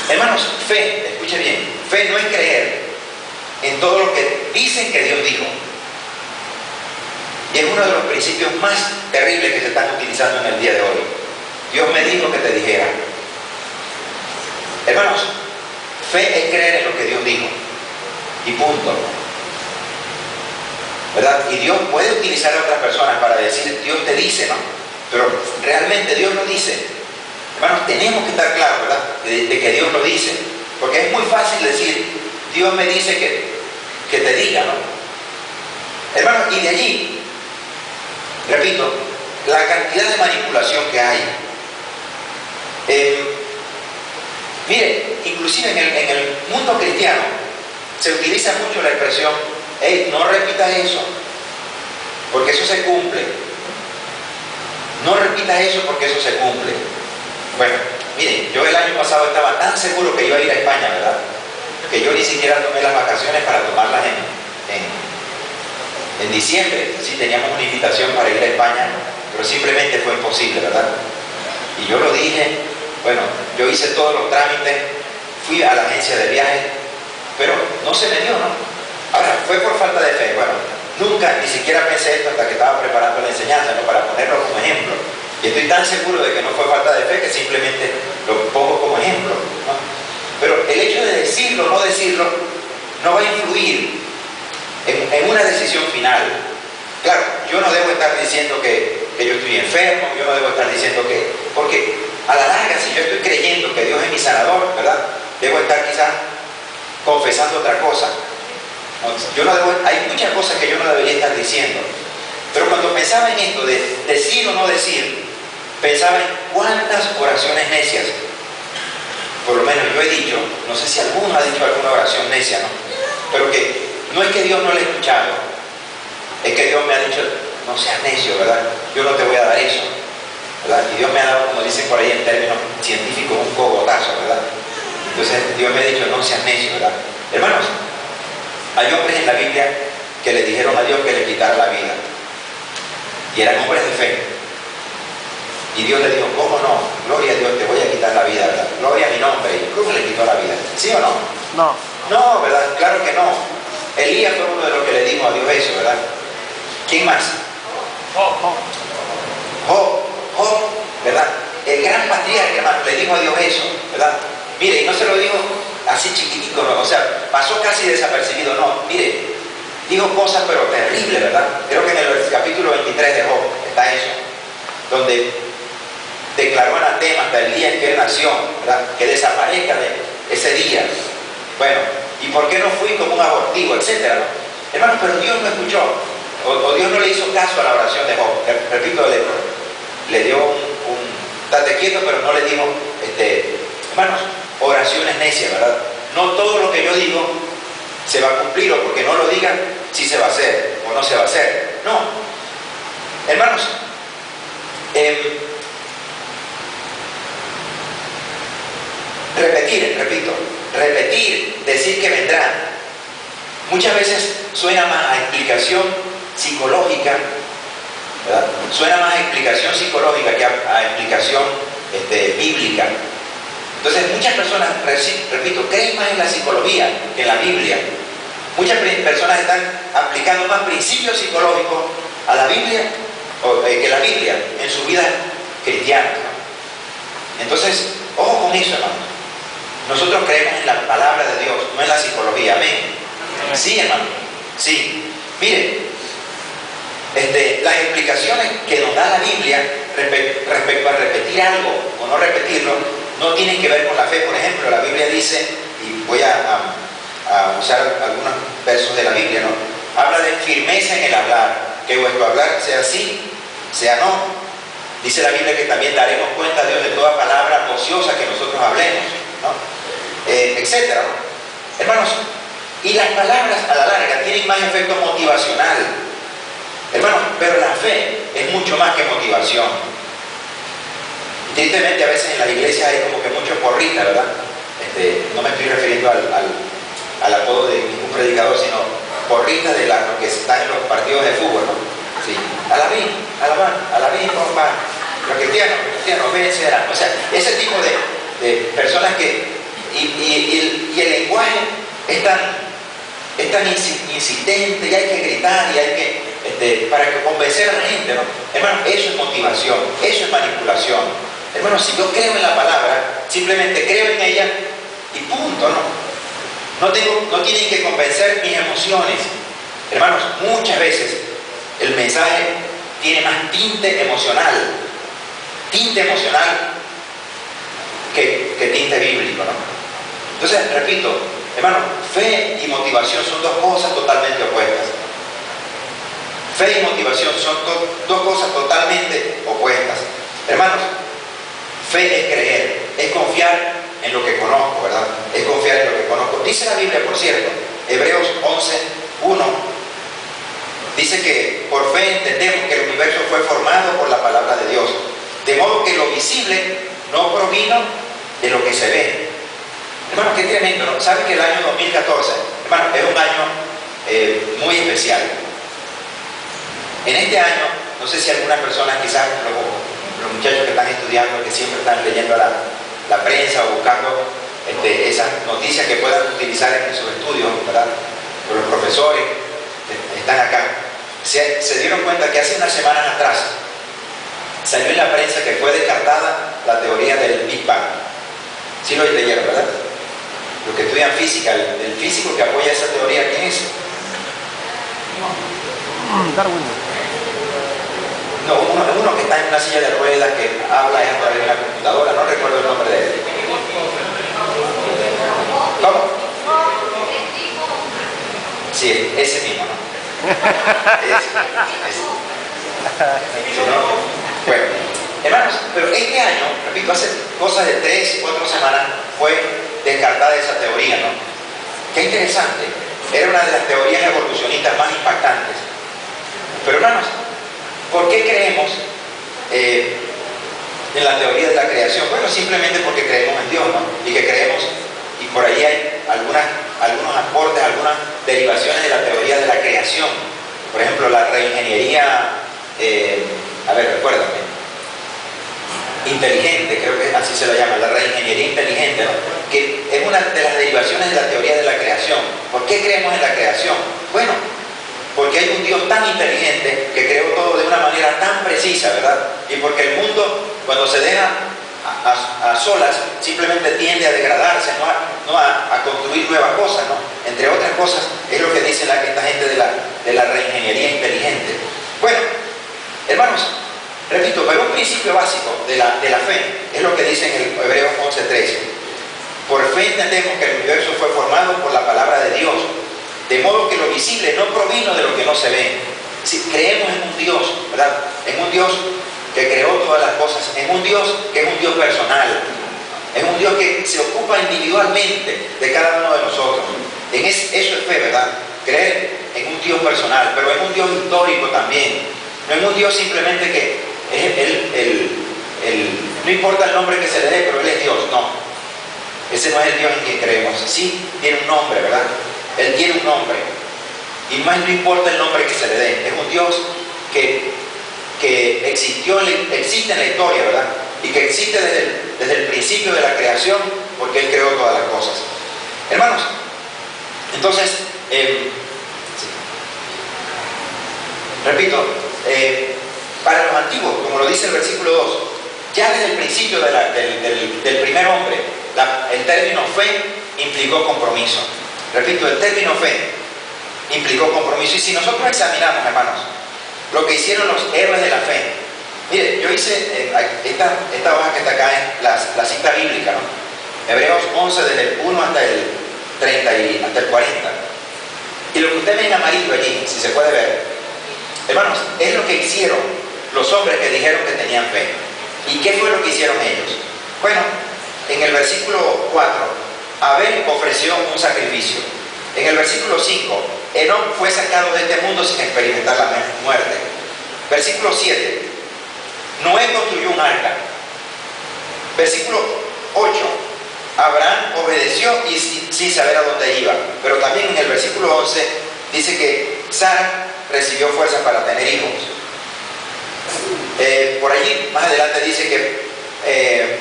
Hermanos, fe, escuche bien, fe no es creer en todo lo que dicen que Dios dijo. Y es uno de los principios más terribles que se están utilizando en el día de hoy. Dios me dijo que te dijera. Hermanos, fe es creer en lo que Dios dijo. Y punto. ¿Verdad? Y Dios puede utilizar a otras personas para decir, Dios te dice, ¿no? Pero realmente Dios lo dice. Hermanos, tenemos que estar claros, ¿verdad? De que Dios lo dice. Porque es muy fácil decir, Dios me dice que te diga, ¿no? Hermanos, y de allí, repito, la cantidad de manipulación que hay. Mire, inclusive en el mundo cristiano se utiliza mucho la expresión, hey, no repitas eso, porque eso se cumple. No repitas eso porque eso se cumple. Bueno, miren, yo el año pasado estaba tan seguro que iba a ir a España, ¿verdad? Que yo ni siquiera tomé las vacaciones para tomarlas en diciembre. Sí, teníamos una invitación para ir a España, pero simplemente fue imposible, ¿verdad? Y yo lo dije, bueno, yo hice todos los trámites, fui a la agencia de viajes, pero no se me dio, ¿no? Ahora, fue por falta de fe. Bueno, nunca, ni siquiera pensé esto hasta que estaba preparando la enseñanza, ¿no? Para ponerlo como ejemplo. Y estoy tan seguro de que no fue falta de fe que simplemente lo pongo como ejemplo, ¿no? Pero el hecho de decirlo o no decirlo no va a influir en una decisión final. Claro, yo no debo estar diciendo que yo estoy enfermo, yo no debo estar diciendo que... Porque a la larga, si yo estoy creyendo que Dios es mi sanador, ¿verdad? Debo estar quizás confesando otra cosa. Yo no debo, hay muchas cosas que yo no debería estar diciendo. Pero cuando pensaba en esto de decir o no decir, pensaba en cuántas oraciones necias. Por lo menos yo he dicho, no sé si alguno ha dicho alguna oración necia, ¿no? Pero que no es que Dios no le ha escuchado, es que Dios me ha dicho, no seas necio, ¿verdad? Yo no te voy a dar eso, ¿verdad? Y Dios me ha dado, como dicen por ahí en términos científicos, un cogotazo, ¿verdad? Entonces Dios me ha dicho, no seas necio, ¿verdad? Hermanos, hay hombres en la Biblia que le dijeron a Dios que le quitara la vida. Y eran hombres de fe. Y Dios le dijo, ¿cómo no? Gloria a Dios, te voy a quitar la vida, ¿verdad? Gloria a mi nombre. ¿Y cómo le quitó la vida? ¿Sí o no? No. No, ¿verdad? Claro que no. Elías fue uno de los que le dijo a Dios eso, ¿verdad? ¿Quién más? Job, ¿verdad? El gran patriarca, hermano, le dijo a Dios eso, ¿verdad? Mire, y no se lo dijo así chiquitico, ¿no? O sea, pasó casi desapercibido, no. Mire, dijo cosas pero terribles, ¿verdad? Creo que en el capítulo 23 de Job está eso, donde declaró anatema hasta el día en que él nació, ¿verdad? Que desaparezca de ese día. Bueno, ¿y por qué no fui como un abortivo, etcétera, ¿no? Hermanos, pero Dios no escuchó, o Dios no le hizo caso a la oración de Job. Repito, le dio un date quieto, pero no le dijo, hermanos, oraciones necias, ¿verdad? No todo lo que yo digo se va a cumplir, o porque no lo digan, si se va a hacer o no se va a hacer. No. Hermanos, repetir, decir que vendrán, muchas veces suena más a explicación psicológica, ¿verdad? Suena más a explicación psicológica que a explicación bíblica. Entonces muchas personas, repito, creen más en la psicología que en la Biblia. Muchas personas están aplicando más principios psicológicos a la Biblia que la Biblia en su vida cristiana, ¿no? Entonces, ojo con eso, hermano. Nosotros creemos en la palabra de Dios, no en la psicología. Amén. Sí, hermano. Sí. Mire, las explicaciones que nos da la Biblia respecto a repetir algo o no repetirlo, no tienen que ver con la fe. Por ejemplo, la Biblia dice, y voy a usar algunos versos de la Biblia, ¿no? Habla de firmeza en el hablar, que vuestro hablar sea sí, sea no. Dice la Biblia que también daremos cuenta a Dios de toda palabra ociosa que nosotros hablemos, ¿no? Etcétera, ¿no? Hermanos, y las palabras a la larga tienen más efecto motivacional, hermanos, pero la fe es mucho más que motivación. Tristemente a veces en las iglesias hay como que muchos porristas, ¿verdad? No me estoy refiriendo al apodo de ningún predicador, sino porristas de los que están en los partidos de fútbol, ¿no? Sí. Alabín, compa. Los cristianos vencerán. O sea, ese tipo de personas que, y es tan insistente y hay que gritar y hay que, para convencer a la gente, ¿no? Hermano, eso es motivación, eso es manipulación. Hermano, si yo creo en la palabra, simplemente creo en ella y punto, ¿no? No tienen que convencer mis emociones. Hermanos, muchas veces el mensaje tiene más tinte emocional que tinte bíblico, ¿no? Entonces, repito, hermano, fe y motivación son dos cosas totalmente opuestas. Fe y motivación son dos cosas totalmente opuestas. Hermanos, fe es creer, es confiar en lo que conozco, ¿verdad? Es confiar en lo que conozco. Dice la Biblia, por cierto, Hebreos 11:1, dice que por fe entendemos que el universo fue formado por la palabra de Dios, de modo que lo visible no provino de lo que se ve. Hermano, qué tremendo, ¿no? ¿Saben que el año 2014, hermano, es un año muy especial? En este año, no sé si algunas personas, quizás los muchachos que están estudiando, que siempre están leyendo la prensa o buscando esas noticias que puedan utilizar en sus estudios, ¿verdad? Por los profesores están acá, se dieron cuenta que hace unas semanas atrás salió en la prensa que fue descartada la teoría del Big Bang. Sí lo leyeron, ¿verdad? Los que estudian física, el físico que apoya esa teoría, ¿quién es? Darwin. No, uno que está en una silla de ruedas, que habla a través de la computadora, no recuerdo el nombre de él. ¿Cómo? Sí, ese mismo, ¿no? Ese. Sí, ¿no? Bueno, hermanos, pero este año, repito, hace cosas de 3 o 4 semanas fue descartada esa teoría, ¿no? Qué interesante. Era una de las teorías evolucionistas más impactantes. Pero hermanos, ¿por qué creemos en la teoría de la creación? Bueno, simplemente porque creemos en Dios, ¿no? Y que creemos, y por ahí hay algunos aportes, algunas derivaciones de la teoría de la creación. Por ejemplo, la reingeniería, recuérdame, inteligente, creo que así se la llama, la reingeniería inteligente, ¿no? Que es una de las derivaciones de la teoría de la creación. ¿Por qué creemos en la creación? Bueno, porque hay un Dios tan inteligente que creó todo de una manera tan precisa, ¿verdad? Y porque el mundo, cuando se deja a solas, simplemente tiende a degradarse, no a construir nuevas cosas, ¿no? Entre otras cosas, es lo que dice esta gente de la reingeniería inteligente. Bueno, hermanos, repito, pero un principio básico de la fe es lo que dice en el Hebreos 11:13. Por fe entendemos que el universo fue formado por la palabra de Dios, de modo que lo visible no provino de lo que no se ve. Si creemos en un Dios, ¿verdad? En un Dios que creó todas las cosas, en un Dios que es un Dios personal, en un Dios que se ocupa individualmente de cada uno de nosotros. Eso es fe, ¿verdad? Creer en un Dios personal, pero en un Dios histórico también. No en un Dios simplemente que no importa el nombre que se le dé, pero Él es Dios. No, ese no es el Dios en quien creemos. Sí, tiene un nombre, ¿verdad? Él tiene un nombre. Y más no importa el nombre que se le dé. Es un Dios que existe en la historia, ¿verdad? Y que existe desde el principio de la creación, porque Él creó todas las cosas. Hermanos, entonces, repito, para los antiguos, como lo dice el versículo 2, ya desde el principio del primer hombre, el término fe implicó compromiso. Repito, el término fe implicó compromiso. Y si nosotros examinamos, hermanos, lo que hicieron los héroes de la fe, mire, yo hice esta hoja que está acá en la cita bíblica, ¿no? Hebreos 11, desde el 1 hasta el 30 y hasta el 40. Y lo que usted ve en amarillo allí, si se puede ver, hermanos, es lo que hicieron los hombres que dijeron que tenían fe. ¿Y qué fue lo que hicieron ellos? Bueno, en el versículo 4, Abel ofreció un sacrificio. En el versículo 5, Enoc fue sacado de este mundo sin experimentar la muerte. Versículo 7, Noé construyó un arca. Versículo 8, Abraham obedeció y sin saber a dónde iba. Pero también en el versículo 11 dice que Sara recibió fuerza para tener hijos. Por allí más adelante dice que